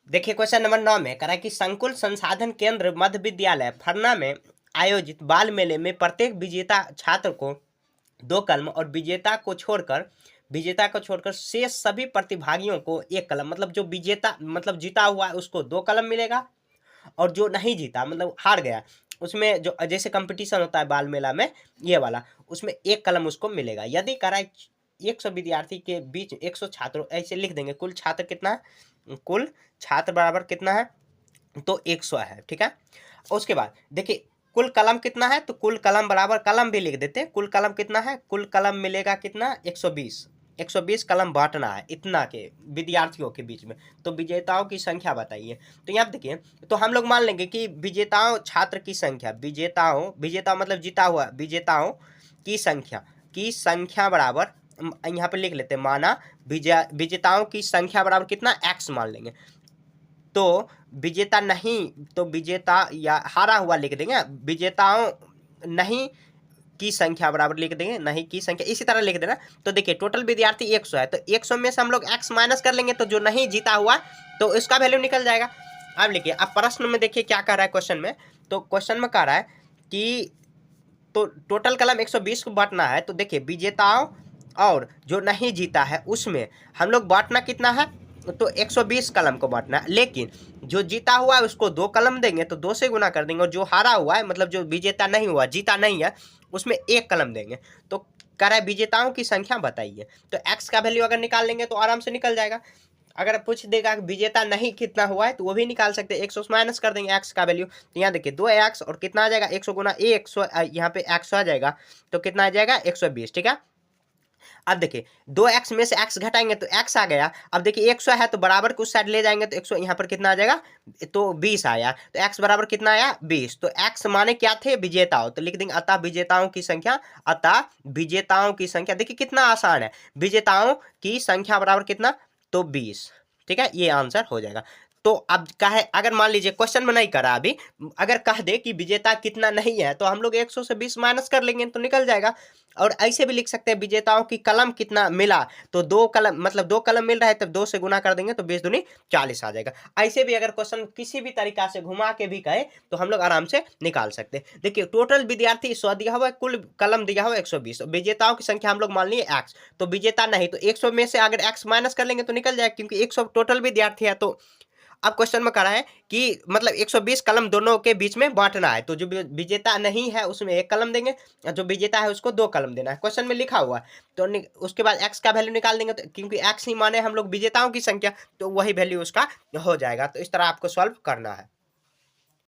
देखिए question number 9 में कह रहा है कि संकुल संसाधन केंद्र मध्य विद्यालय फरना में आयोजित बाल मेले में प्रत्येक विजेता छात्र को 2 कलम और विजेता को छोड़कर शेष सभी प्रतिभागियों को 1 कलम, मतलब जो विजेता मतलब जीता हुआ है उसको 2 कलम मिलेगा, और जो नहीं जीता मतलब हार गया उसमें जो जैसे कंपटीशन होता है बाल मेला में ये वाला, उसमें 1 कलम उसको मिलेगा। यदि कराए 100 विद्यार्थी के बीच 100 छात्रों, ऐसे लिख देंगे कुल छात्र कितना है, कुल छात्र बराबर कितना है तो 100 है, ठीक है। उसके बाद देखिए कुल कलम कितना है, तो कुल कलम बराबर कलम भी लिख देते हैं, कुल कलम कितना है, कुल कलम मिलेगा कितना 120 कलम बांटना है इतना के विद्यार्थियों के बीच में। तो विजेताओं की संख्या बताइए। तो यहाँ देखिए तो हम लोग मान लेंगे कि विजेताओं छात्र की संख्या, विजेता मतलब जीता हुआ, विजेताओं की संख्या बराबर यहाँ पे लिख लेते हैं, माना विजेताओं की संख्या बराबर कितना x मान लेंगे। तो विजेता नहीं, तो विजेता या हारा हुआ लिख देंगे, विजेताओं नहीं की संख्या बराबर लिख देंगे, नहीं की संख्या इसी तरह लिख देना। तो देखिए टोटल विद्यार्थी 100 है, तो 100 में से हम लोग x माइनस कर लेंगे, तो जो नहीं जीता हुआ तो इसका वैल्यू निकल जाएगा। अब लिखिए, अब प्रश्न में देखिए क्या कह रहा है क्वेश्चन में, तो क्वेश्चन में कह रहा है कि तो टोटल कलम 120 को बांटना है। तो देखिए विजेताओं और जो नहीं जीता है उसमें हम लोग बांटना कितना है, तो 120 कलम को बांटना है, लेकिन जो जीता हुआ है उसको 2 कलम देंगे, तो 2 से गुना कर देंगे, और जो हारा हुआ है मतलब जो विजेता नहीं हुआ, जीता नहीं है, उसमें 1 कलम देंगे। तो कह रहा है विजेताओं की संख्या बताइए। तो x का वैल्यू अगर निकाल लेंगे तो आराम से निकल जाएगा। अगर पूछ देगा कि विजेता नहीं कितना हुआ है तो वो भी निकाल सकते हैं, 100 माइनस कर देंगे x का वैल्यू। तो यहाँ देखिए 2x और कितना आ जाएगा 100 गुना 100, यहाँ पे x आ जाएगा, तो कितना आ जाएगा 120, ठीक है। अब देखिए 2x में से x घटाएंगे तो x आ गया। अब देखिए 100 है तो बराबर के उस साइड ले जाएंगे तो 100 यहाँ पर कितना आ जाएगा, तो 20 आया, तो x बराबर कितना आया 20। तो x माने क्या थे, विजेताओं, तो लिख देंगे अतः विजेताओं की संख्या, देखिए कितना आसान है, विजेताओं की संख्या बराबर कितना, तो 20, ठीक है, ये आंसर हो जाएगा। तो अब कहे अगर मान लीजिए क्वेश्चन में नहीं करा अभी, अगर कह दे कि विजेता कितना नहीं है तो हम लोग 100 से 20 माइनस कर लेंगे तो निकल जाएगा। और ऐसे भी लिख सकते हैं विजेताओं की कलम कितना मिला, तो 2 कलम मतलब 2 कलम मिल रहा है, तब 2 से गुना कर देंगे तो 20 दूनी 40 आ जाएगा। ऐसे भी अगर क्वेश्चन किसी भी तरीका से घुमा के भी कहे तो हम लोग आराम से निकाल सकते हैं। देखिए टोटल विद्यार्थी 100 दिया हुआ है, कुल कलम दिया हुआ है 120, विजेताओं की संख्या हम लोग मान लिए x, तो विजेता नहीं, तो 100 में से अगर x माइनस कर लेंगे तो निकल जाएगा, क्योंकि 100 टोटल विद्यार्थी है। तो अब क्वेश्चन में कह रहा है कि मतलब 120 कलम दोनों के बीच में बांटना है, तो जो विजेता नहीं है उसमें 1 कलम देंगे, और जो विजेता है उसको 2 कलम देना है, क्वेश्चन में लिखा हुआ है। तो उसके बाद x का वैल्यू निकाल देंगे, तो क्योंकि x ही माने हम लोग विजेताओं की संख्या, तो वही वैल्यू उसका हो जाएगा। तो इस तरह आपको सॉल्व करना है।